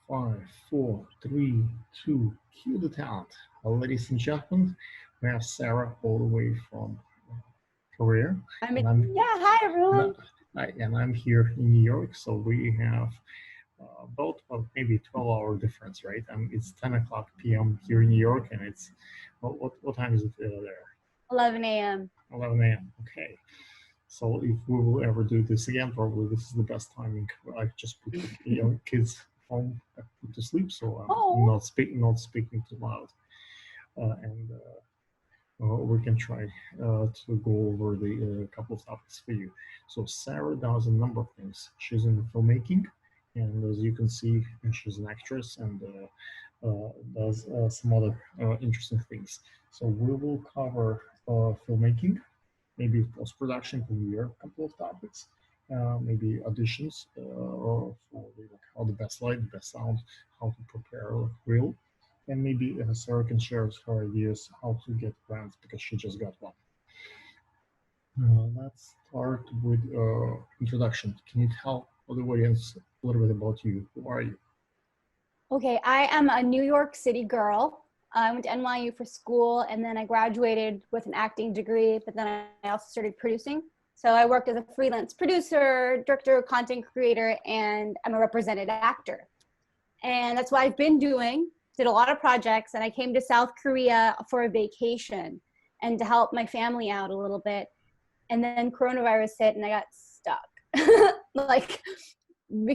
Five, four, three, two, cue the talent. Ladies and gentlemen, we have Sarah all the way from Korea, I mean, and I'm yeah, hi and, everyone. and I'm here in New York. So we have about maybe 12-hour difference, right? It's 10 o'clock p.m. here in New York, and it's what time is it there? 11 a.m. 11 a.m. Okay. So if we will ever do this again, probably this is the best timing. I just put the kids home, I put to sleep, so I'm Oh, not speaking too loud, and we can try to go over the couple of topics for you. So Sarah does a number of things. She's in filmmaking, and as you can see, she's an actress and does some other interesting things. So we will cover filmmaking, maybe post-production can be a couple of topics, maybe auditions for like how the best light, the best sound, how to prepare a reel, and maybe Sarah can share her ideas how to get grants because she just got one. Let's start with introduction. Can you tell the audience a little bit about you? Who are you? okay. I am a New York City girl. I went to NYU for school and then I graduated with an acting degree, but then I also started producing. So I worked as a freelance producer, director, content creator, and I'm a represented actor. And that's what I've been doing. Did a lot of projects, and I came to South Korea for a vacation and to help my family out a little bit. And then coronavirus hit and I got stuck. Like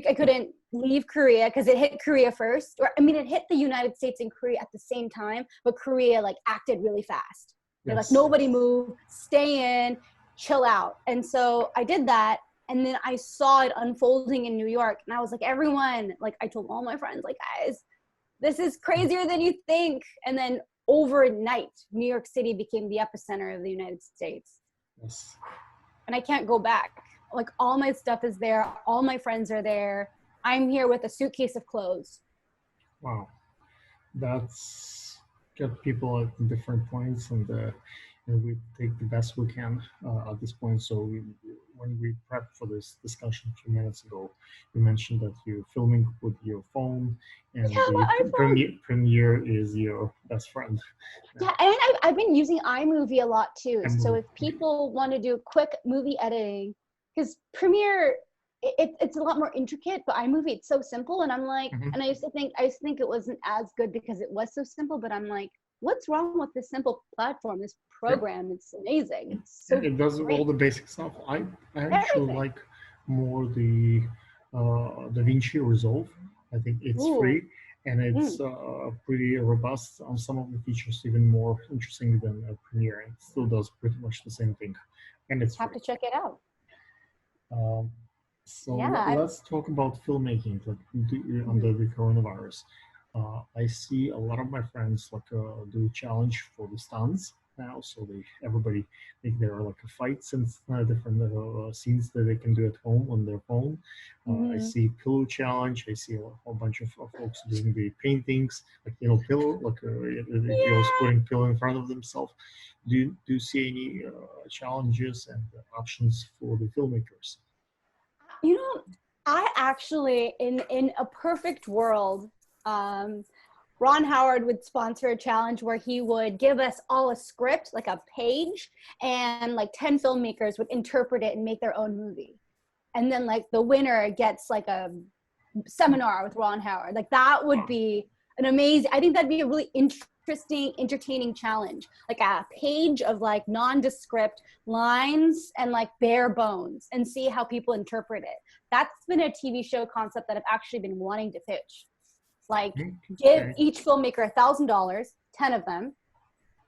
I couldn't leave Korea because it hit Korea first. Or I mean, it hit the United States and Korea at the same time, but Korea like acted really fast. They're like, Yes. nobody move, stay in, chill out. And so I did that. And then I saw it unfolding in New York. And I was like, everyone, like I told all my friends, like, guys, this is crazier than you think. And then overnight, New York City became the epicenter of the United States. Yes. And I can't go back. Like all my stuff is there. All my friends are there. I'm here with a suitcase of clothes. Wow. That's got people at different points, and we take the best we can at this point. So when we prepped for this discussion a few minutes ago, you mentioned that you're filming with your phone, and Yeah, the my iPhone. Premiere is your best friend Yeah, now. and I've been using iMovie a lot too. So Emily. if people want to do quick movie editing, because Premiere, it's a lot more intricate, but iMovie, it's so simple. And I'm like, Mhm. and I used to think it wasn't as good because it was so simple, but I'm like, what's wrong with this simple platform, this Yeah, program? It's amazing. It's yeah, so it does all great. the basic stuff. I actually Everything. like more the DaVinci Resolve. I think it's Ooh. free and it's Mm. pretty robust on some of the features, even more interesting than Premiere. And it still does pretty much the same thing, and it's Have free. to check it out. Um, so Yeah. let's talk about filmmaking like, Mhm. under the coronavirus. I see a lot of my friends like do a challenge for the stunts now. So everybody make their like a fights and different scenes that they can do at home on their phone. I Mhm. see pillow challenge. I see a whole bunch of folks doing the paintings, like pillow, like just Yeah. putting pillow in front of themselves. Do you see any challenges and options for the filmmakers? You know, I actually, in a perfect world, um, Ron Howard would sponsor a challenge where he would give us all a script, like a page, and like 10 filmmakers would interpret it and make their own movie. And then like the winner gets like a seminar with Ron Howard. Like that would be an amazing, I think that'd be a really interesting, entertaining challenge. Like a page of like nondescript lines and like bare bones and see how people interpret it. That's been a TV show concept that I've actually been wanting to pitch. Like give Okay. each filmmaker $1,000, 10 of them,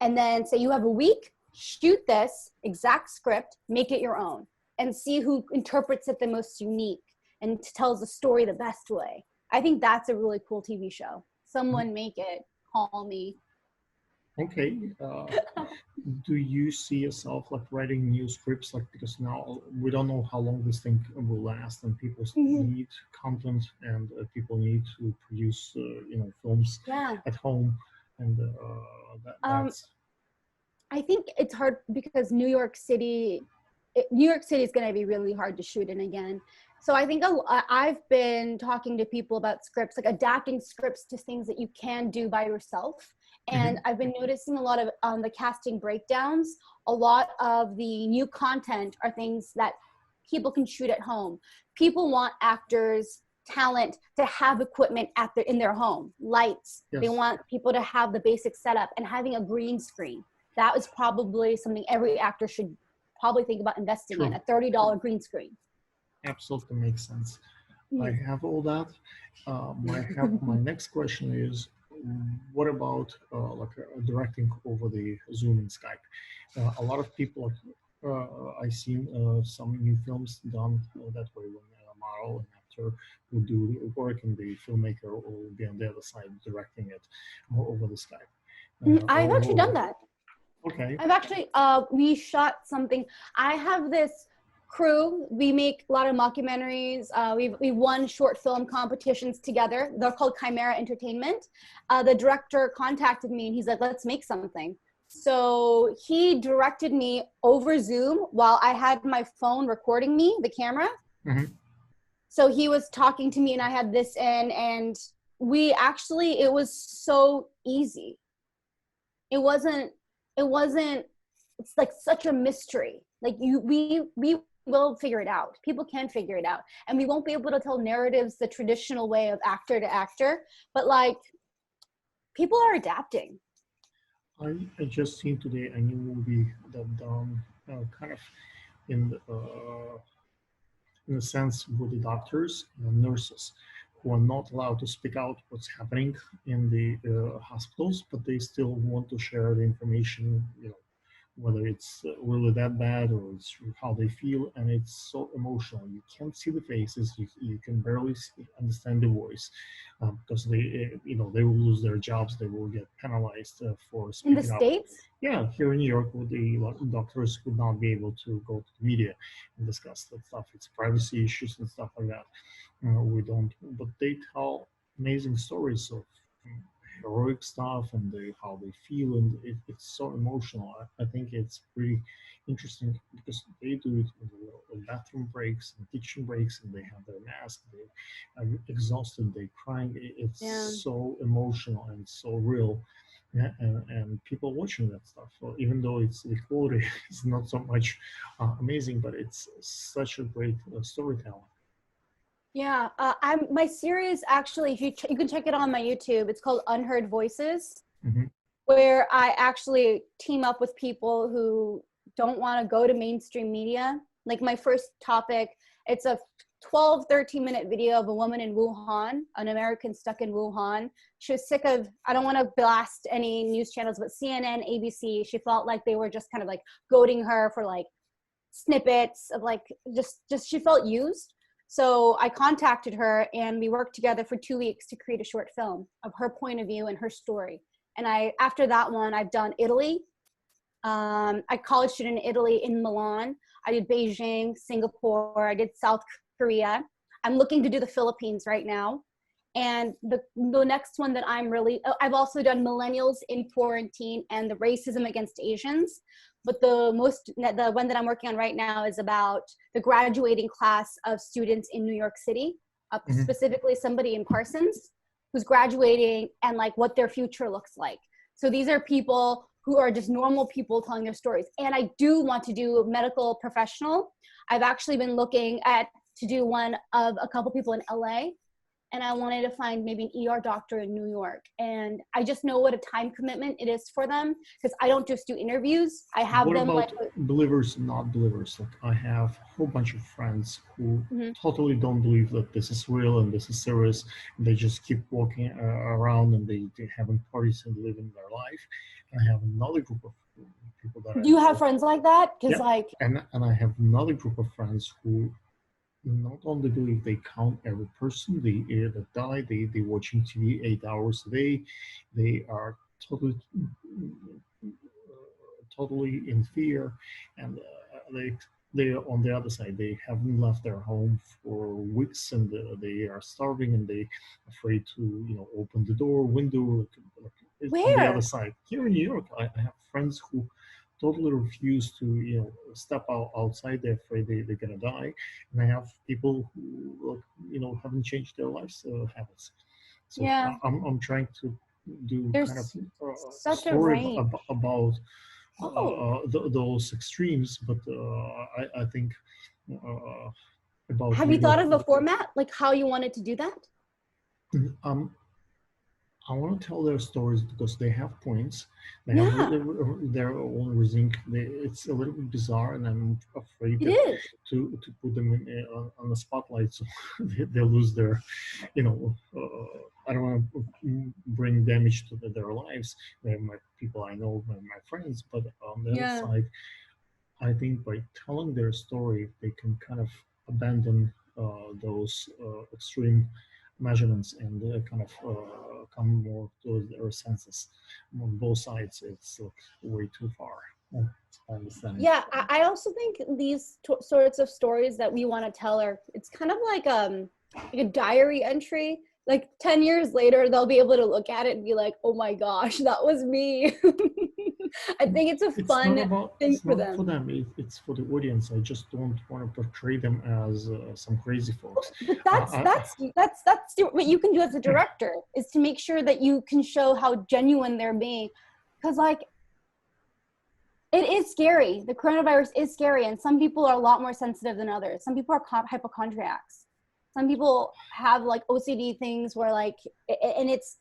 and then say you have a week, shoot this exact script, make it your own, and see who interprets it the most unique and tells the story the best way. I think that's a really cool TV show. Someone make it, call me. Okay. Do you see yourself like writing new scripts? Like because now we don't know how long this thing will last, and people Mhm. need content, and people need to produce films Yeah. at home, and Um, that's I think it's hard because New York City, New York City is going to be really hard to shoot in again. So I think I've been talking to people about scripts, like adapting scripts to things that you can do by yourself. And I've been noticing a lot of the casting breakdowns. A lot of the new content are things that people can shoot at home. People want actors, talent to have equipment in their home, lights. Yes. They want people to have the basic setup, and having a green screen. That was probably something every actor should probably think about investing True. in, a $30 green screen. Absolutely makes sense. I have all that. My next question is, what about directing over the Zoom and Skype? A lot of people, I've seen some new films done that way when a model and actor will do the work and the filmmaker will be on the other side directing it over the Skype. I've actually done that. Okay. I've actually, we shot something. I have this crew. We make a lot of mockumentaries. We've won short film competitions together. They're called Chimera Entertainment. The director contacted me and he's like, let's make something. So he directed me over Zoom while I had my phone recording me, the camera. So he was talking to me and I had this in, and it was so easy. It wasn't, it's like such a mystery. Like we will figure it out. People can figure it out. And we won't be able to tell narratives the traditional way of actor to actor, but like people are adapting. I just seen today a new movie that kind of in a sense with the doctors and nurses who are not allowed to speak out what's happening in the hospitals, but they still want to share the information, whether it's really that bad or it's how they feel, and it's so emotional. You can't see the faces, you can barely understand the voice, because they will lose their jobs, they will get penalized for speaking in the up. States. Yeah, here in New York, the doctors would not be able to go to the media and discuss that stuff. It's privacy issues and stuff like that. We don't, but they tell amazing stories of heroic stuff and how they feel, and it's so emotional. I think it's pretty interesting because they do it in bathroom breaks and kitchen breaks, and they have their mask, they are exhausted, they crying. It's so emotional and so real. Yeah, and people watching that stuff, well, even though the quality is not so much amazing, but it's such a great storytelling. Yeah, my series actually, if you can check it on my YouTube, it's called Unheard Voices, where I actually team up with people who don't want to go to mainstream media. Like my first topic, it's a 13-minute video of a woman in Wuhan, an American stuck in Wuhan. She was sick of, I don't want to blast any news channels, but CNN, ABC, she felt like they were just kind of like goading her for like snippets of like, just she felt used. So I contacted her and we worked together for 2 weeks to create a short film of her point of view and her story. And after that one, I've done Italy. I college student in Italy in Milan. I did Beijing, Singapore. I did South Korea. I'm looking to do the Philippines right now. And the next one that I've also done millennials in quarantine and the racism against Asians. But the one that I'm working on right now is about the graduating class of students in New York City, specifically somebody in Parsons who's graduating and like what their future looks like. So these are people who are just normal people telling their stories. And I do want to do a medical professional. I've actually been looking to do one of a couple people in LA. And I wanted to find maybe an ER doctor in New York. And I just know what a time commitment it is for them, because I don't just do interviews. I have what them about believers and not believers? Like I have a whole bunch of friends who totally don't believe that this is real and this is serious. They just keep walking around and they having parties and living their life. And I have another group of people that Do you have friends like that? Because and I have another group of friends who not only believe, they count every person that died, they watching TV 8 hours a day, they are totally in fear, and they on the other side, they haven't left their home for weeks, and they are starving, and they afraid to open the window. Where? On the other side, here in New York, I have friends who totally refuse to, step outside. They're afraid they're gonna die. And I have people who, haven't changed their lives habits. So Yeah. I'm trying to do kind of There's a such a story range. about Oh, those extremes, but I think uh, about have you thought of a format, like how you wanted to do that? um, I want to tell their stories because they have points. They have Yeah, their own reason. It's a little bit bizarre, and I'm afraid it that is. to put them on the spotlight, so they lose their, I don't want to bring damage to their lives. They're my people I know, my friends, but on the other Yeah. side, I think by telling their story, they can kind of abandon those extreme measurements and kind of come more to their senses. On both sides, it's like way too far. That's my understanding. Yeah, I also think these sorts of stories that we want to tell are, it's kind of like a diary entry. Like 10 years later, they'll be able to look at it and be like, oh my gosh, that was me. I think it's a fun thing It's for not for them. them. It's for the audience. I just don't want to portray them as some crazy folks. But that's I, that's that's what you can do as a director, is to make sure that you can show how genuine they're being. Because like, it is scary. The coronavirus is scary, and some people are a lot more sensitive than others. Some people are hypochondriacs. Some people have like OCD things where like, and it's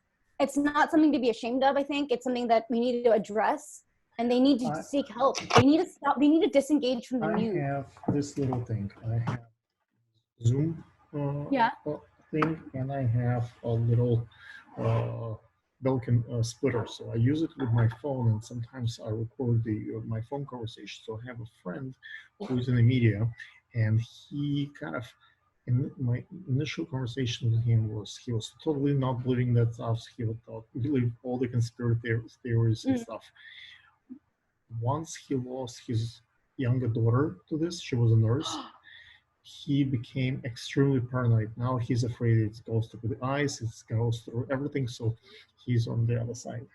not something to be ashamed of. I think it's something that we need to address, and they need to I, seek help. They need to stop. They need to disengage from the I news. have this little thing. I have Zoom Yeah. thing, and I have a little uh, Belkin splitter. So I use it with my phone, and sometimes I record the my phone conversation. So I have a friend who's in the media, and he kind of, in my initial conversation with him, was he was totally not believing that stuff. He would believe all the conspiracy theories and Mm. stuff. Once he lost his younger daughter to this, she was a nurse, he became extremely paranoid. Now he's afraid it goes through the eyes, it goes through everything. So he's on the other side.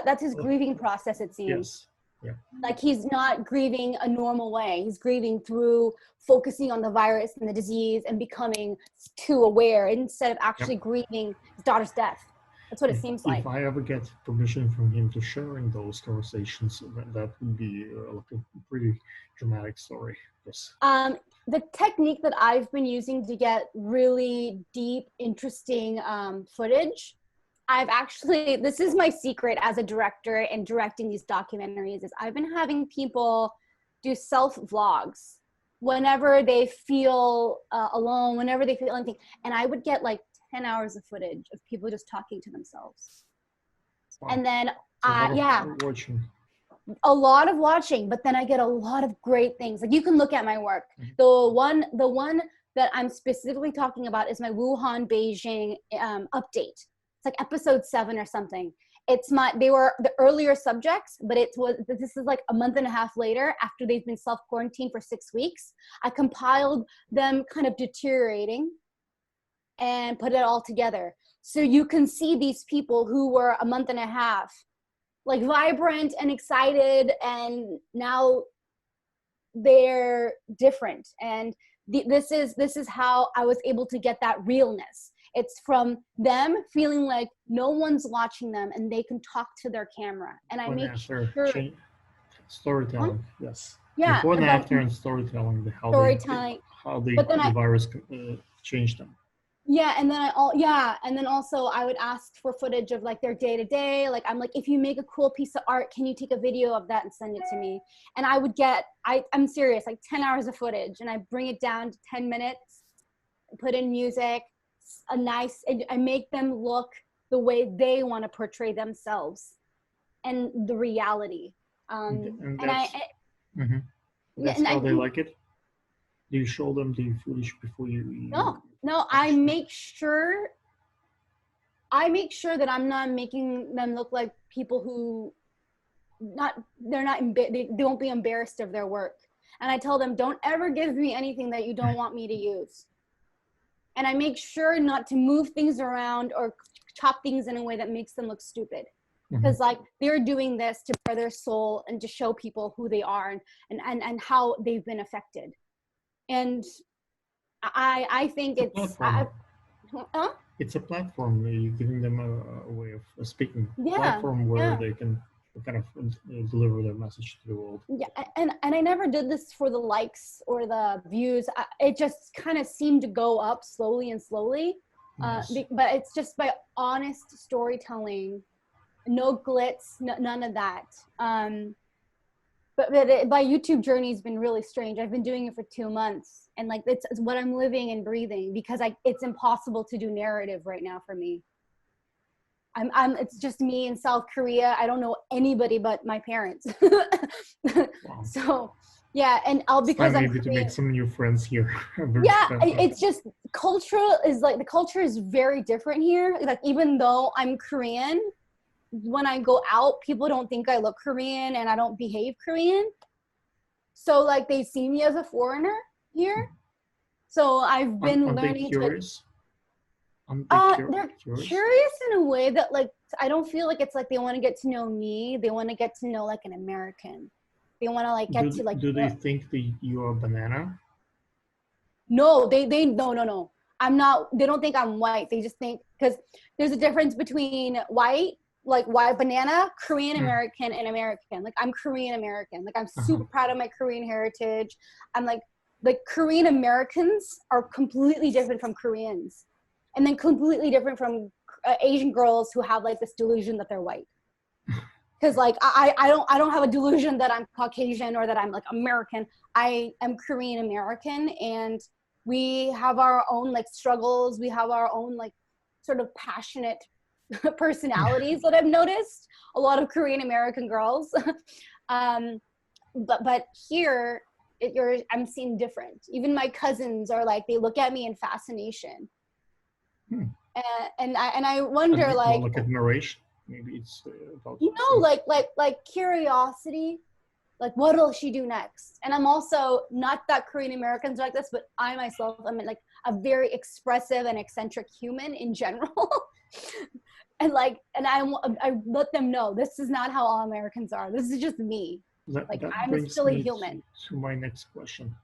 That's his grieving process, it seems. Yes. Yeah. Like, he's not grieving a normal way. He's grieving through focusing on the virus and the disease and becoming too aware instead of actually Yep. grieving his daughter's death. That's what it seems If like. I ever get permission from him to sharing those conversations, that would be like a pretty dramatic story. Yes. The technique that I've been using to get really deep, interesting footage, I've actually, this is my secret as a director and directing these documentaries, is I've been having people do self vlogs whenever they feel alone, whenever they feel anything. And I would get like 10 hours of footage of people just talking to themselves. Wow. And then, It's a lot of yeah, watching. a lot of watching, but then I get a lot of great things. Like, you can look at my work. Mhm. The one that I'm specifically talking about is my Wuhan, Beijing update. It's like episode 7 or something. They were the earlier subjects, but this is like a month and a half later, after they've been self-quarantined for 6 weeks. I compiled them kind of deteriorating and put it all together. So you can see these people who were a month and a half like vibrant and excited, and now they're different. And this is how I was able to get that realness. It's from them feeling like no one's watching them and they can talk to their camera. And I make sure, Storytelling, yes. yeah, Before and about after, and storytelling, storytelling. how But then the virus changed them. yeah, and then also I would ask for footage of like their day to day. Like, I'm like, if you make a cool piece of art, can you take a video of that and send it to me? And I would get, I'm serious, like 10 hours of footage, and I bring it down to 10 minutes, put in music, I make them look the way they want to portray themselves and the reality. And And I, mhm. That's and how I, they like it. Do you show them the footage before you? no, I make sure that I'm not making them look like people who they won't be embarrassed of their work. And I tell them, don't ever give me anything that you don't want me to use. And I make sure not to move things around or chop things in a way that makes them look stupid. because like they're doing this to bare their soul and to show people who they are and how they've been affected. And I think It's a platform. huh? It's a platform. You're giving them a way of speaking. Yeah, Platform where yeah. they can kind of deliver their message to the world. Yeah, and I never did this for the likes or the views. It just kind of seemed to go up slowly and slowly. Nice. But it's just by honest storytelling, no glitz, none of that. But my YouTube journey has been really strange. I've been doing it for 2 months, and like it's what I'm living and breathing, because it's impossible to do narrative right now for me. It's just me in South Korea. I don't know anybody but my parents. Wow. So yeah, and because time I'm maybe to Korean, make some new friends here. yeah, it's just the culture is very different here. Like even though I'm Korean, when I go out, people don't think I look Korean and I don't behave Korean. So like they see me as a foreigner here. So I've been Aren't they learning to. curious? They're They're curious? curious in a way that like I don't feel like it's like they want to get to know me. They want to get to know like an American. They want to like get to like. Do they think that you're a banana? No, they no. I'm not. They don't think I'm white. They just think because there's a difference between white, like white banana, Korean American, and American. Like I'm Korean American. Like I'm super proud of my Korean heritage. I'm like Korean Americans are completely different from Koreans. And then completely different from Asian girls who have like this delusion that they're white. Because like I don't have a delusion that I'm Caucasian or that I'm like American. I am Korean American, and we have our own like struggles. We have our own like sort of passionate personalities that I've noticed. A lot of Korean American girls, but here I'm seen different. Even my cousins are like they look at me in fascination. And I wonder like more like admiration. Maybe it's about like curiosity, like what will she do next? And I'm also not that Korean Americans are like this, but I myself am like a very expressive and eccentric human in general. and I let them know this is not how all Americans are. This is just me. that I'm still a human. to my next question.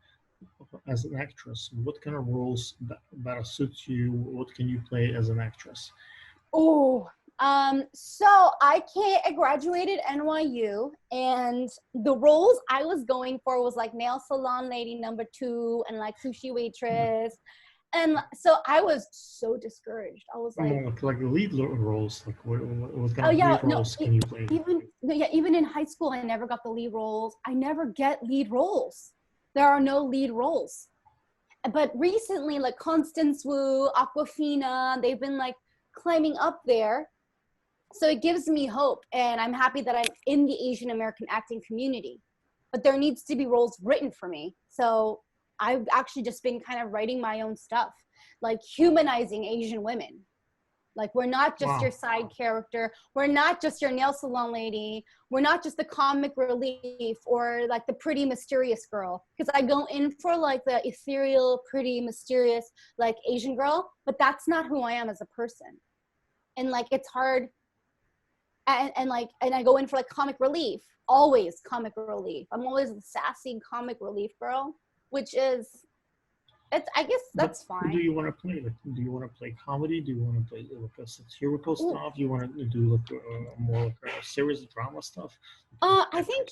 As an actress, what kind of roles better suits you? What can you play as an actress? So I graduated NYU, and the roles I was going for was like nail salon lady number 2 and like sushi waitress. And so I was so discouraged. I was like lead roles. Like what kind of lead roles can you play? Even in high school, I never got the lead roles. I never get lead roles. There are no lead roles. But recently, like Constance Wu, Aquafina, they've been like climbing up there. So it gives me hope. And I'm happy that I'm in the Asian American acting community. But there needs to be roles written for me. So I've actually just been kind of writing my own stuff, like humanizing Asian women. Like we're not just your side character. We're not just your nail salon lady. We're not just the comic relief or like the pretty mysterious girl. Because I go in for like the ethereal, pretty, mysterious, like Asian girl, but that's not who I am as a person. And like it's hard. And I go in for like comic relief, always comic relief. I'm always the sassy comic relief girl, which is. I guess that's fine. Who do you want to play? Like, do you want to play comedy? Do you want to play like a satirical stuff? Do you want to do like more like a serious drama stuff? I think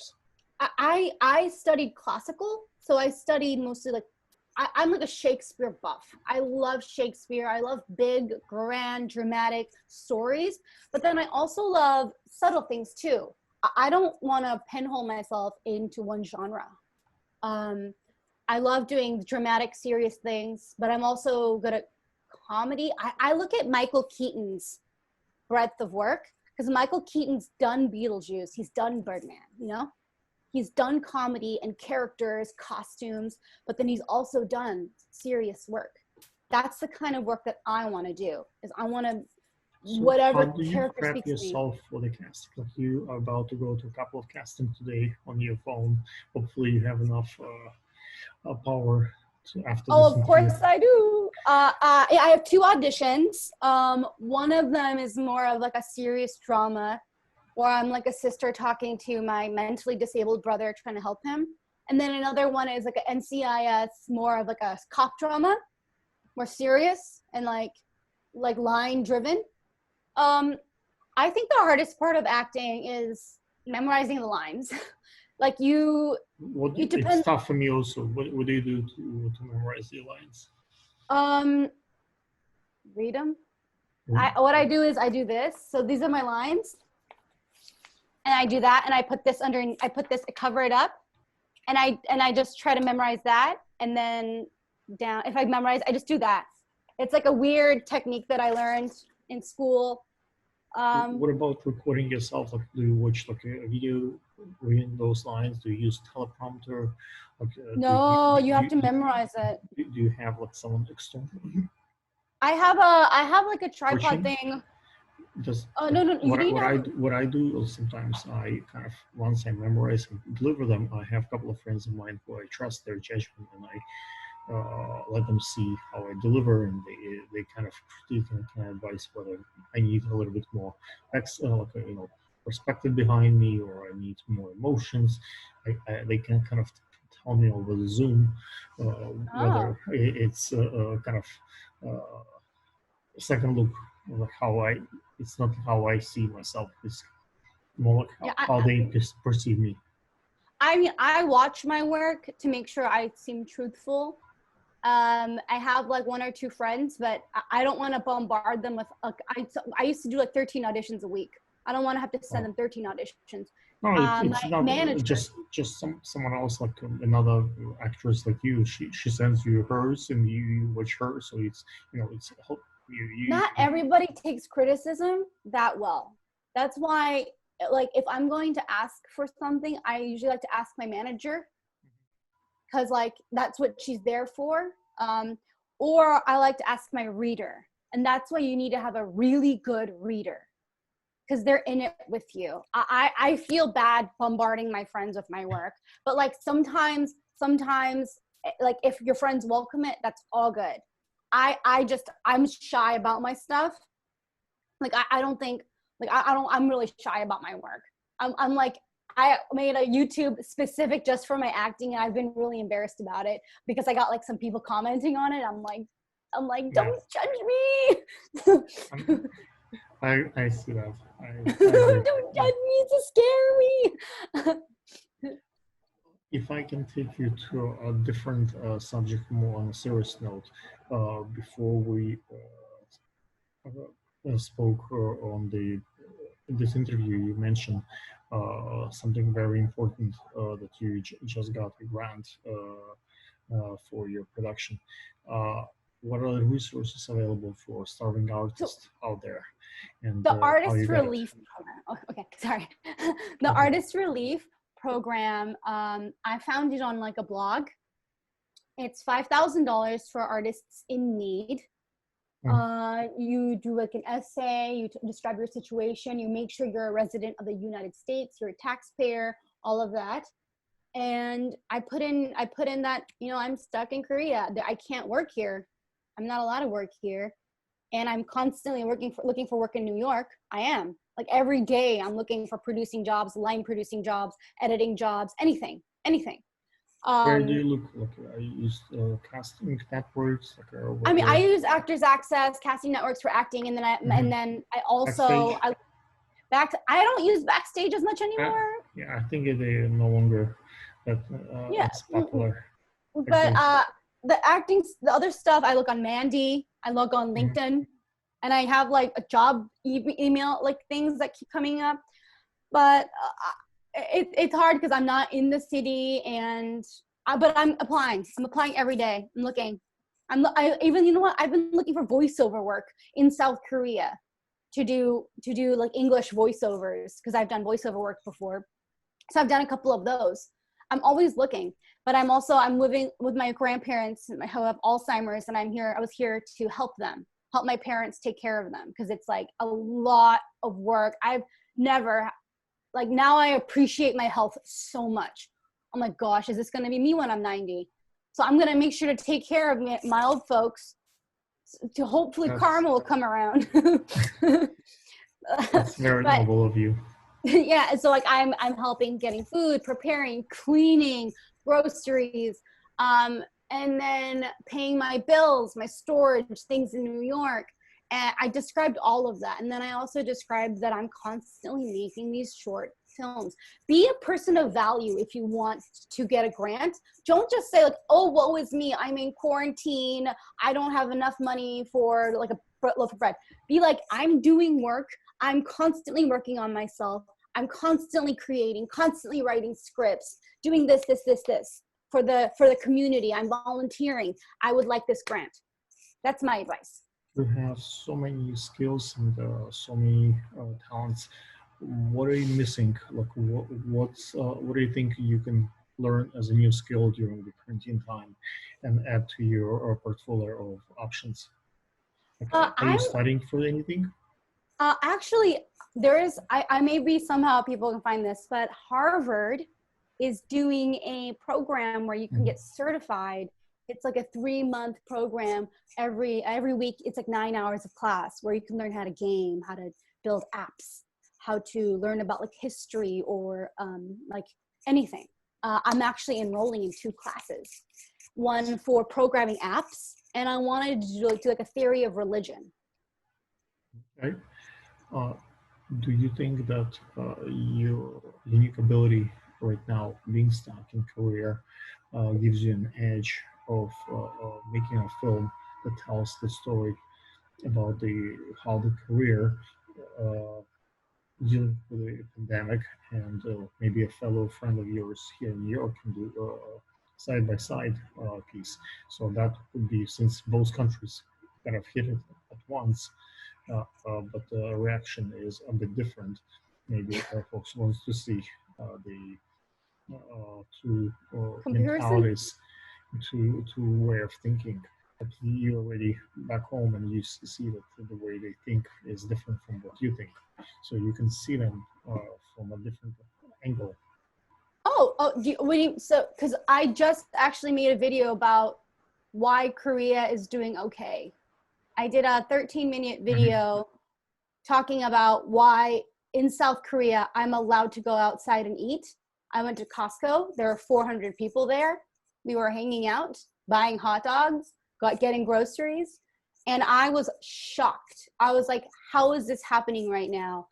I studied classical, so I studied mostly like I'm like a Shakespeare buff. I love Shakespeare. I love big, grand, dramatic stories, but then I also love subtle things too. I don't want to pinhole myself into one genre. I love doing dramatic, serious things, but I'm also good at comedy. I look at Michael Keaton's breadth of work because Michael Keaton's done Beetlejuice. He's done Birdman, you know? He's done comedy and characters, costumes, but then he's also done serious work. That's the kind of work that I want to do, is I want to, whatever how do you character prep speaks yourself to me. for the casting? Like you are about to go to a couple of castings today on your phone. Hopefully you have enough power to after this of course I do. I have 2 auditions. One of them is more of like a serious drama or I'm like a sister talking to my mentally disabled brother trying to help him. And then another one is like an NCIS, more of like a cop drama, more serious and like line driven. I think the hardest part of acting is memorizing the lines. Like it It's depends. tough for me also. What do you do to memorize the lines? Read them. What I do is I do this. So these are my lines, and I do that, and I put this under. I cover it up, and I just try to memorize that, and then down. If I memorize, I just do that. It's like a weird technique that I learned in school. What about recording yourself? Like, do you watch like a video reading those lines? Do you use teleprompter? Like, no, you have to memorize it. Do you have like someone external? I have like a tripod thing. Just no, you need what I do is sometimes I kind of, once I memorize and deliver them, I have a couple of friends of mine who I trust their judgment, and I let them see how I deliver, and they kind of critique and kind of advise whether I need a little bit more perspective behind me, or I need more emotions. They can kind of tell me over the Zoom whether it's kind of second look, like it's not how I see myself, it's more like how they perceive me. I mean, I watch my work to make sure I seem truthful. I have like one or two friends, but I don't want to bombard them with I used to do like 13 auditions a week. I don't want to have to send them 13 auditions. No, it's not manager, just someone else, like another actress like you. She sends you hers, and you watch her. So it's it's not everybody takes criticism that well. That's why, like, if I'm going to ask for something, I usually like to ask my manager, because like that's what she's there for. Or I like to ask my reader, and that's why you need to have a really good reader, because they're in it with you. I feel bad bombarding my friends with my work, but like sometimes like if your friends welcome it, that's all good. I'm shy about my stuff. Like I don't think, like I'm really shy about my work. I'm like, I made a YouTube specific just for my acting, and I've been really embarrassed about it because I got like some people commenting on it. I'm like, don't judge me. I see that. Don't judge me, it's scary. If I can take you to a different subject, more on a serious note, before we spoke on this interview, you mentioned something very important, that you just got a grant for your production. What are the resources available for starving artists out there? And the Artist Relief Program. Oh, okay, sorry. The Artist Relief Program, I found it on like a blog. It's $5,000 for artists in need. You do like an essay, you describe your situation, you make sure you're a resident of the United States, you're a taxpayer, all of that. And I put in that, I'm stuck in Korea. I can't work here. I'm not allowed to work here. And I'm constantly looking for work in New York. I am. Like every day I'm looking for producing jobs, line producing jobs, editing jobs, anything. Where do you look? Like, I use casting networks. I use Actors Access, casting networks for acting, and then I also I don't use Backstage as much anymore. Yeah, I think they're no longer that's popular. But the other stuff, I look on Mandy, I look on LinkedIn, and I have like a job email, like things that keep coming up. But it's hard because I'm not in the city, but I'm applying. I'm applying every day. I'm looking. I've been looking for voiceover work in South Korea to do like English voiceovers, because I've done voiceover work before. So I've done a couple of those. I'm always looking, but I'm living with my grandparents who have Alzheimer's, and I was here to help my parents take care of them, because it's like a lot of work. I've never, like, now I appreciate my health so much. Oh my gosh, is this going to be me when I'm 90? So I'm going to make sure to take care of my old folks, to hopefully karma will come around. That's very noble of you. Yeah, so like I'm helping getting food, preparing, cleaning, groceries, and then paying my bills, my storage, things in New York. And I described all of that. And then I also described that I'm constantly making these short films. Be a person of value if you want to get a grant. Don't just say like, oh, woe is me, I'm in quarantine, I don't have enough money for like a loaf of bread. Be like, I'm doing work, I'm constantly working on myself, I'm constantly creating, constantly writing scripts, doing this for the community. I'm volunteering. I would like this grant. That's my advice. You have so many skills and so many talents. What are you missing? Like, what do you think you can learn as a new skill during the quarantine time, and add to your portfolio of options? Like, are you I'm studying for anything? actually, there is, I maybe somehow people can find this, but Harvard is doing a program where you can Mhm. get certified. It's like a 3-month program. Every week, it's like 9 hours of class where you can learn how to game, how to build apps, how to learn about like history or like anything. I'm actually enrolling in 2 classes, one for programming apps, and I wanted to do like a theory of religion. Okay. Uh, do you think that your unique ability right now, being stuck in Korea, gives you an edge of making a film that tells the story about the how the career uh, dealing with the pandemic, and maybe a fellow friend of yours here in New York can do side by side piece. So that would be, since both countries kind of hit it at once, but the reaction is a bit different. Maybe folks want to see the two Comparison? mentalities, two way of thinking. But you already back home and you see that the way they think is different from what you think, so you can see them from a different angle. So because I just actually made a video about why Korea is doing okay. I did a 13-minute Mhm. video talking about why in South Korea I'm allowed to go outside and eat. I went to Costco. There were 400 people there. We were hanging out, buying hot dogs, getting groceries, and I was shocked. I was like, "How is this happening right now?"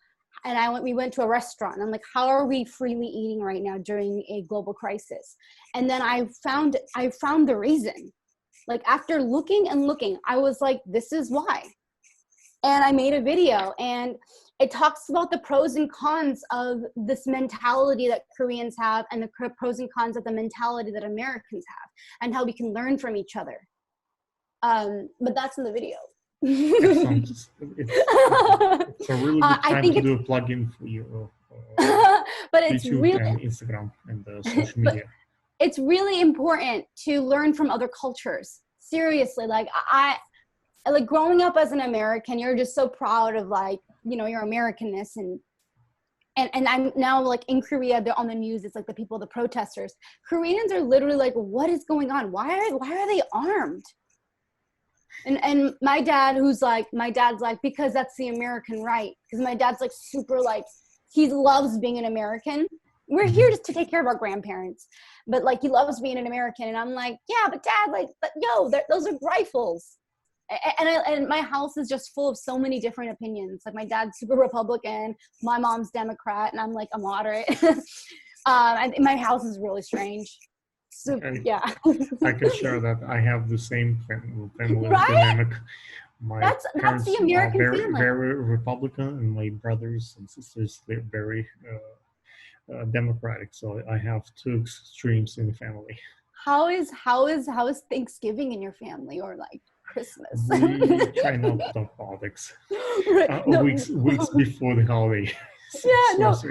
And we went to a restaurant. I'm like, "How are we freely eating right now during a global crisis?" And then I found the reason. Like after looking and looking, I was like, "This is why." And I made a video, and it talks about the pros and cons of this mentality that Koreans have and the pros and cons of the mentality that Americans have and how we can learn from each other. But that's in the video. Excellent. It's a really good I time think to it's, do a plug-in for your but it's YouTube really, and Instagram and social but media. it's really important to learn from other cultures. Seriously, like I like growing up as an American, you're just so proud of like, your Americanness and I'm now like in Korea, they're on the news. It's like the people, the protesters. Koreans are literally like, what is going on? Why are they armed? And my dad's like, because that's the American right. Because my dad's like super like, he loves being an American. We're here Mhm. just to take care of our grandparents, but like he loves being an American. And I'm like, yeah, but dad, like, but, yo, those are rifles. And my house is just full of so many different opinions. Like my dad's super Republican, my mom's Democrat, and I'm like a moderate. And my house is really strange. So Okay. yeah, I can share that I have the same family right? dynamic. My That's the parents are American very, feeling. very Republican, and my brothers and sisters, they're very democratic. So I have two extremes in the family. How is Thanksgiving in your family or like Christmas? We try not to talk politics Right. No, weeks before the holiday. yeah, So no. so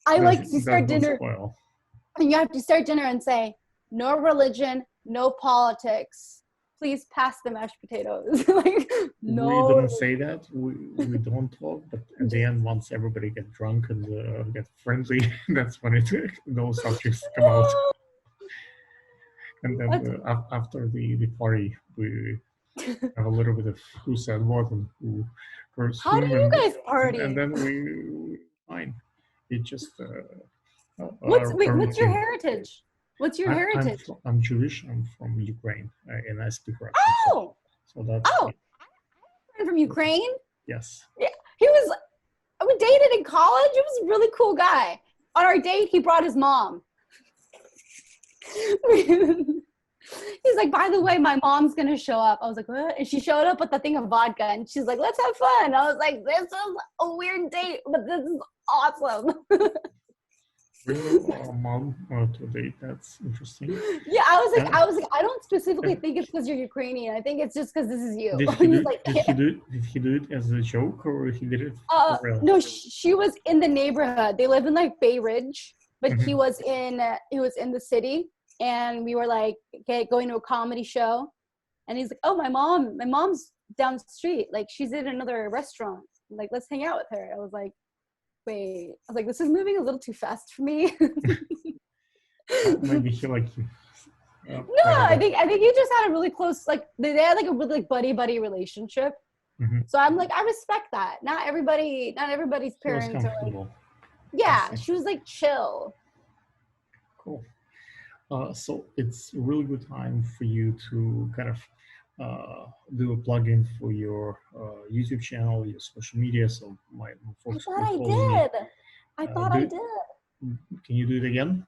I like to that start don't dinner, spoil. and you have to start dinner and say, no religion, no politics. Please pass the mashed potatoes. Like, We no don't say that. We don't talk, but at the religion. end, once everybody get drunk and get friendly, that's when those subjects come out. No. And then That's, after the party, we have a little bit of who said what and who cursed how do whom, you guys and party? then Fine. It just What's your everything. heritage? What's your heritage? I'm Jewish. I'm from Ukraine, and I speak Russian. Oh, So that's oh, I'm from Ukraine. yes. Yeah, we dated in college. It was a really cool guy. On our date, he brought his mom. He's like, by the way, my mom's gonna show up. I was like, what? And she showed up with a thing of vodka, and she's like, let's have fun. I was like, this is a weird date, but this is awesome. Real mom to date. That's interesting. Yeah, I was like, I don't specifically think it's because you're Ukrainian. I think it's just because this is you. He's like, did he do it as a joke, or he did it for real? no, she was in the neighborhood. They live in like Bay Ridge, but Mhm. he was in the city, and we were like going to a comedy show, and he's like, oh, my mom's down the street, like she's in another restaurant, like let's hang out with her. I was like, wait, I was like, this is moving a little too fast for me. Maybe he like you. No, I think you just had a really close, like they had like a really like buddy relationship. Mm-hmm. So I'm like, I respect that. Not everybody's parents are like, yeah, she was like chill. Cool. So it's a really good time for you to kind of do a plugin for your YouTube channel, your social media. So my folks I thought I did. I thought I did. Can you do it again?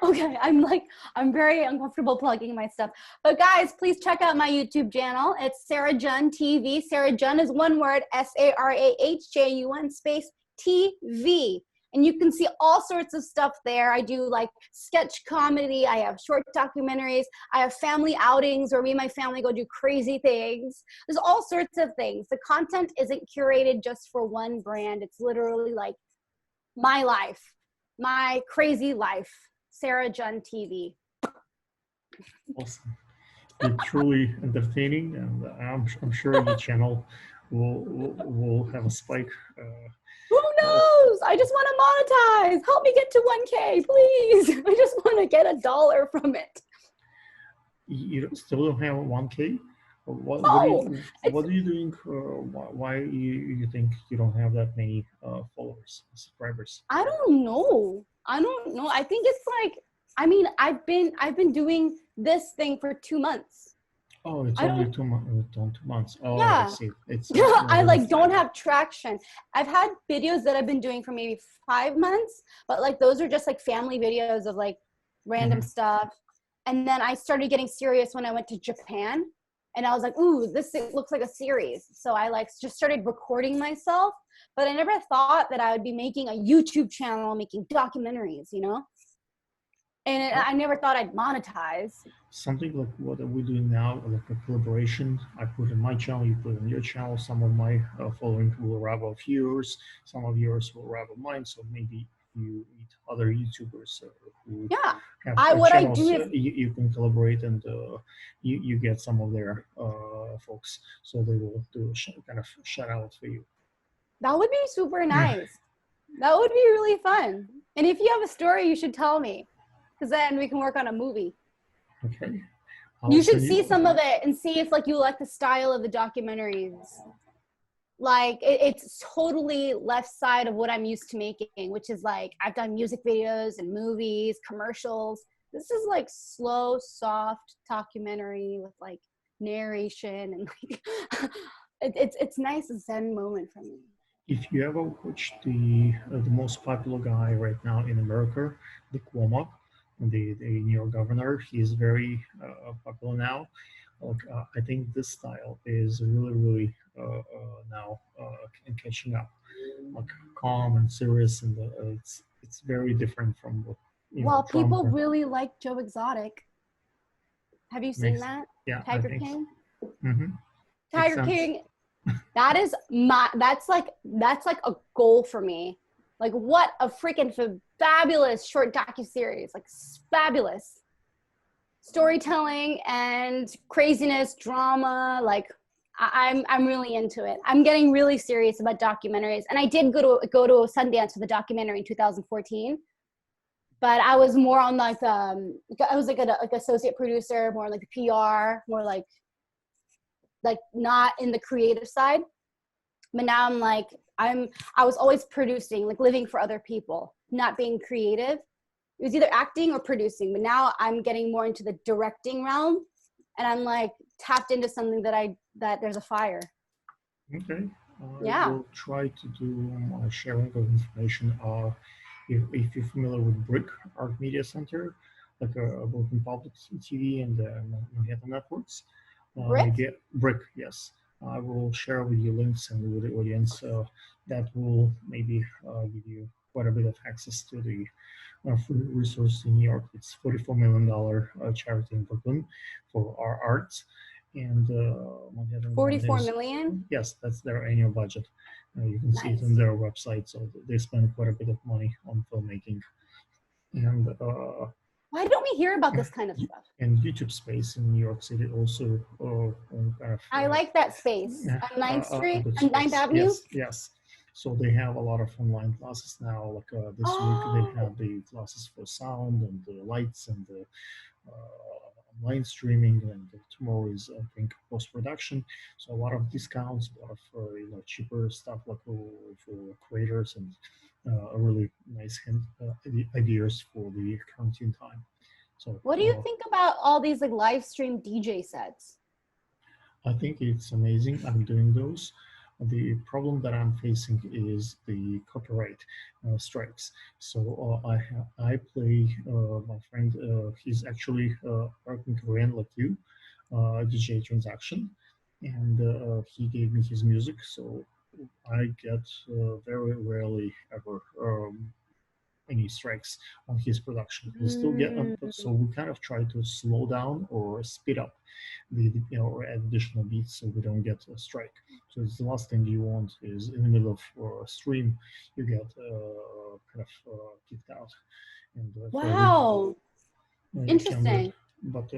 Okay, I'm very uncomfortable plugging my stuff. But guys, please check out my YouTube channel. It's Sarah Jun TV. Sarah Jun is one word, SARAHJUN space TV. And you can see all sorts of stuff there. I do like sketch comedy. I have short documentaries. I have family outings where me and my family go do crazy things. There's all sorts of things. The content isn't curated just for one brand. It's literally like my life. My crazy life, Sarah Jun TV. Awesome. It's truly entertaining, and I'm sure the channel will have a spike. Who knows? I just want to monetize. Help me get to 1K, please. I just want to get $1 from it. You still don't have 1K? What are you doing? Why you think you don't have that many followers, subscribers? I don't know. I think it's like, I mean, I've been doing this thing for 2 months. Oh, it's only 2 months. 2 months. Oh, yeah. I see. It's I like don't have traction. I've had videos that I've been doing for maybe 5 months, but like those are just like family videos of like random stuff. And then I started getting serious when I went to Japan. And I was like, ooh, this looks like a series. So I like just started recording myself, but I never thought that I would be making a YouTube channel, making documentaries, you know? And I never thought I'd monetize. Something like what we're doing now, like a collaboration. I put in my channel, you put in your channel. Some of my following will rival yours. Some of yours will rival mine. So maybe you meet other YouTubers who have what channels, I do is you can collaborate, and you get some of their folks, so they will do a kind of shout out for you. That would be super nice. That would be really fun. And if you have a story, you should tell me, because then we can work on a movie. Okay. You should see some of it and see if like you like the style of the documentaries. Like it's totally left side of what I'm used to making, which is like I've done music videos and movies, commercials. This is like slow, soft documentary with like narration and like it's nice zen moment for me. If you ever watch the most popular guy right now in America, the Cuomo, the New York governor, he's very popular now. I think this style is really now catching up, like calm and serious, and it's very different from what. Well, people really like Joe Exotic. Have you seen that? Yeah, Tiger King. Mm-hmm. Tiger King. That's like a goal for me. Like what a freaking fabulous short docuseries, like fabulous storytelling and craziness, drama. Like I'm really into it. I'm getting really serious about documentaries, and I did go to Sundance for the documentary in 2014. But I was more on like I was like an associate producer, more like the PR, more like not in the creative side. But now I'm like, I was always producing, like living for other people, not being creative. It was either acting or producing, but now I'm getting more into the directing realm, and I'm like tapped into something that there's a fire. Okay. I Yeah. will try to do sharing of information. If you're familiar with Brick Art Media Center, like both in public TV and Manhattan Networks, Brick? maybe Brick, yes. I will share with you links and with the audience that will maybe give you quite a bit of access to the free resource in New York. It's $44 million charity in Brooklyn for our arts. And Manhattan one 44 is, million? yes, that's their annual budget. You can see it on Nice. their website. So they spend quite a bit of money on filmmaking. And Why don't we hear about this kind of stuff? and YouTube space in New York City also kind of I like that space. On 9th Street, good on 9th space. Avenue? Yes, yes. So they have a lot of online classes now. Like this week, they Oh, have the classes for sound and the lights and the online streaming, and tomorrow is I think post production. So a lot of discounts, a lot of cheaper stuff like for creators and a really nice ideas for the quarantine time. So what do you think about all these like live stream DJ sets? I think it's amazing. I'm doing those. The problem that I'm facing is the copyright strikes. So I play my friend. He's actually working Korean like you, DJ Transaction, and he gave me his music. So I get very rarely ever any strikes on his production. We still get so we kind of try to slow down or speed up or add additional beats so we don't get a strike. So it's the last thing you want is in the middle of a stream you get kind of kicked out. And Wow. Interesting. But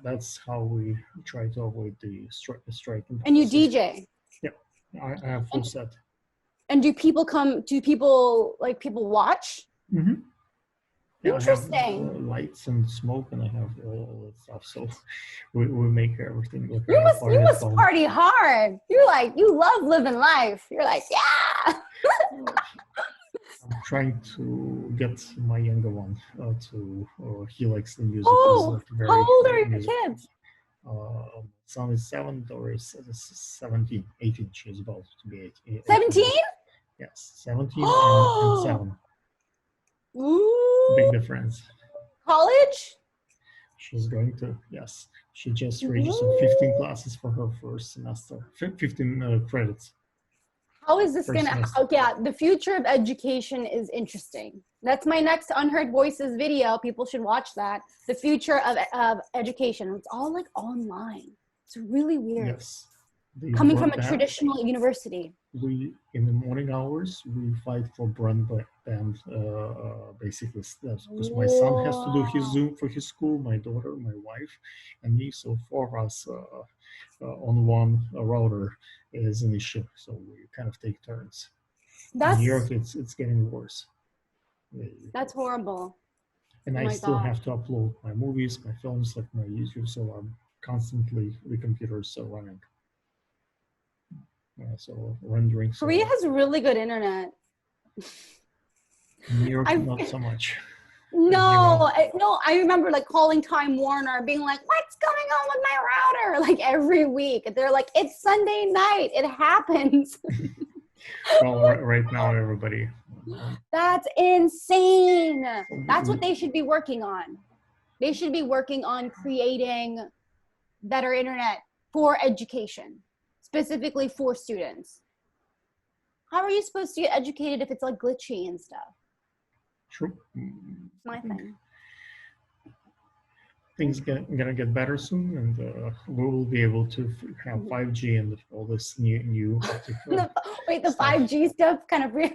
that's how we try to avoid the strike. And you DJ. Yeah, I have full set. And do people watch? Mm-hmm. Yeah, Interesting. I have lights and smoke, and I have all that stuff. So we make everything look. You must party hard. You love living life. You're like, yeah. I'm trying to get my younger one he likes the music. Oh, very, how old are your music. kids? Son is 7, daughter is 17, 18. She's about to be 18. 17? Yes, 17 and 7. Ooh. Big difference. College? She's going to, yes. She just registered 15 classes for her first semester, 15 credits. How is this going to, yeah, the future of education is interesting. That's my next Unheard Voices video. People should watch that. The future of education. It's all like online. It's really weird. Yes. Coming from a traditional university. We, in the morning hours, we fight for broadband, basically. Because my son has to do his Zoom for his school, my daughter, my wife, and me. So 4 of us on one router is an issue. So we kind of take turns. In New York, it's getting worse. That's horrible. And I still have to upload my movies, my films, like my YouTube. So I'm constantly, the computer's running. So rendering. Korea has really good internet. New York, not so much. No, I remember like calling Time Warner, being like, "What's going on with my router?" Like every week, they're like, "It's Sunday night. It happens." Well, right now, everybody. That's insane. That's what they should be working on. They should be working on creating better internet for education, specifically for students. How are you supposed to get educated if it's like glitchy and stuff? True. My thing. Things gonna get better soon, and we will be able to have 5G and all this new. Wait, the 5G stuff kind of real.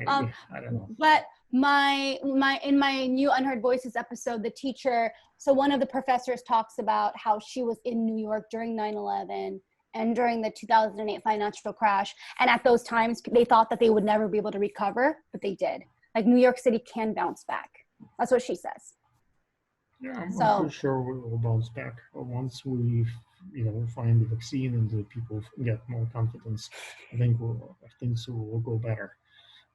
I don't know. But in my new Unheard Voices episode, the teacher, so one of the professors talks about how she was in New York during 9/11 and during the 2008 financial crash, and at those times they thought that they would never be able to recover, but they did. Like New York City can bounce back. That's what she says. Yeah, I'm pretty sure we will bounce back once we find the vaccine and the people get more confidence, I think things will go better.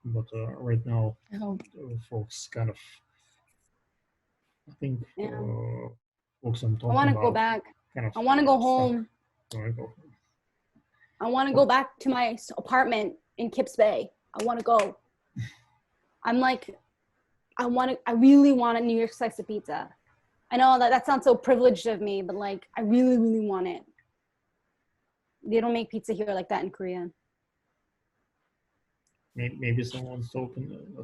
But right now, I hope. folks kind of, I think, Yeah. folks I'm I talking want to go about back. kind of I want to go stuck. home. So I go, I want to go back to my apartment in Kips Bay. I want to go. I'm like, I really want a New York slice of pizza. I know that sounds so privileged of me, but like, I really, really want it. They don't make pizza here like that in Korea. maybe someone's to open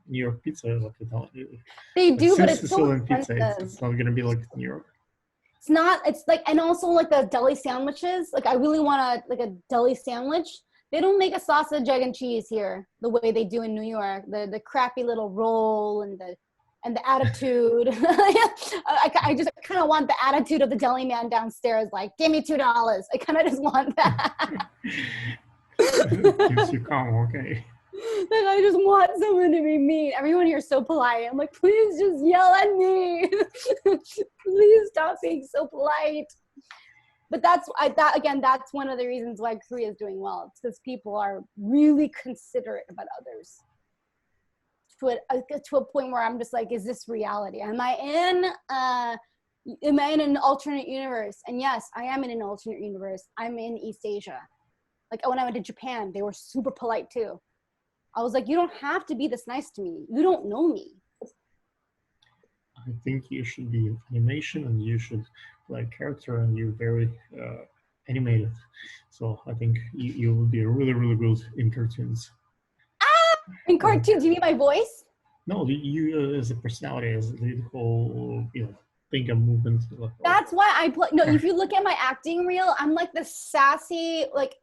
New York pizza, like They do, but it's so Sicilian pizza. expensive. It's not gonna be like New York. It's not, it's like, and also like the deli sandwiches. Like, I really want a deli sandwich. They don't make a sausage, egg, and cheese here the way they do in New York. The crappy little roll and the attitude. I just kind of want the attitude of the deli man downstairs. Like, give me $2. I kind of just want that. Keeps you calm, okay. Like, I just want someone to be mean. Everyone here is so polite. I'm like, please just yell at me. Please stop being so polite. But that's one of the reasons why Korea is doing well. It's because people are really considerate about others to a point where I'm just like, is this reality? Am I in an alternate universe? And yes, I am in an alternate universe. I'm in East Asia. Like, when I went to Japan, they were super polite too. I was like, you don't have to be this nice to me. You don't know me. I think you should be animation and you should play a character and you're very animated. So I think you will be really, really good in cartoons. In cartoons, you mean my voice? No, you as a personality, as the whole, thing and movement. That's why I play. No, if you look at my acting reel, I'm like the sassy, like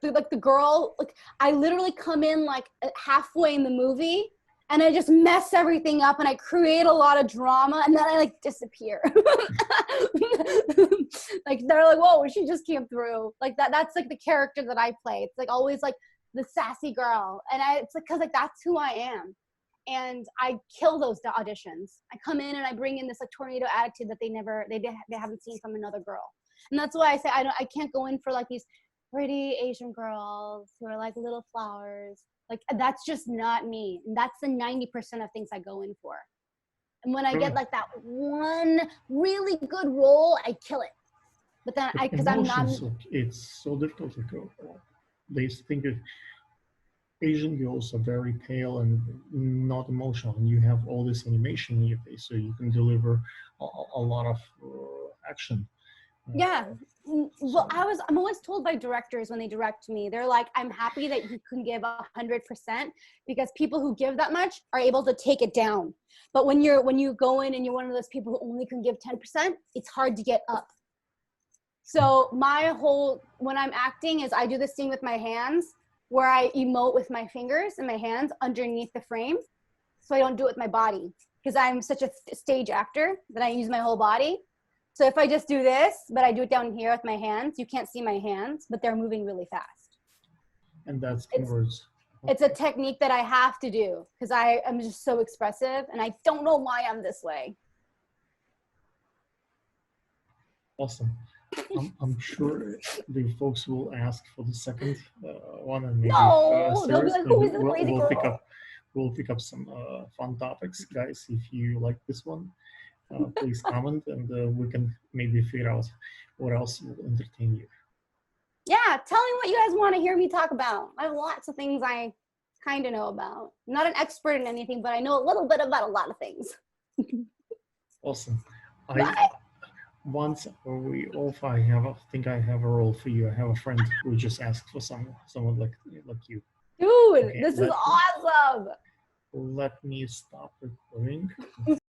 the girl. Like, I literally come in like halfway in the movie, and I just mess everything up, and I create a lot of drama, and then I like disappear. Like, they're like, "Whoa, she just came through." Like that. That's like the character that I play. It's like always like the sassy girl, and it's like, because like that's who I am. And I kill those auditions. I come in and I bring in this like tornado attitude that they haven't seen from another girl. And that's why I say I can't go in for like these pretty Asian girls who are like little flowers. Like, that's just not me. And that's the 90% of things I go in for. And when I get like that one really good role, I kill it. But then because I'm not. It's so difficult to go. They think of Asian girls are very pale and not emotional, and you have all this animation in your face, so you can deliver a lot of action. Yeah. Well, I'm always told by directors when they direct me, they're like, I'm happy that you can give 100% because people who give that much are able to take it down. But when you go in and you're one of those people who only can give 10%, it's hard to get up. So when I'm acting is I do this thing with my hands where I emote with my fingers and my hands underneath the frame. So I don't do it with my body because I'm such a stage actor that I use my whole body. So if I just do this, but I do it down here with my hands, you can't see my hands, but they're moving really fast. And that's converts. It's a technique that I have to do because I am just so expressive and I don't know why I'm this way. Awesome. I'm sure the folks will ask for the second one, and maybe they'll be like, who is this crazy girl? We'll pick up some fun topics, guys. If you like this one, please comment, and we can maybe figure out what else will entertain you. Yeah, tell me what you guys want to hear me talk about. I have lots of things I kind of know about. I'm not an expert in anything, but I know a little bit about a lot of things. Awesome. Bye. Once I think I have a role for you. I have a friend who just asked for someone like you. Dude, okay, this is awesome. Let me stop recording.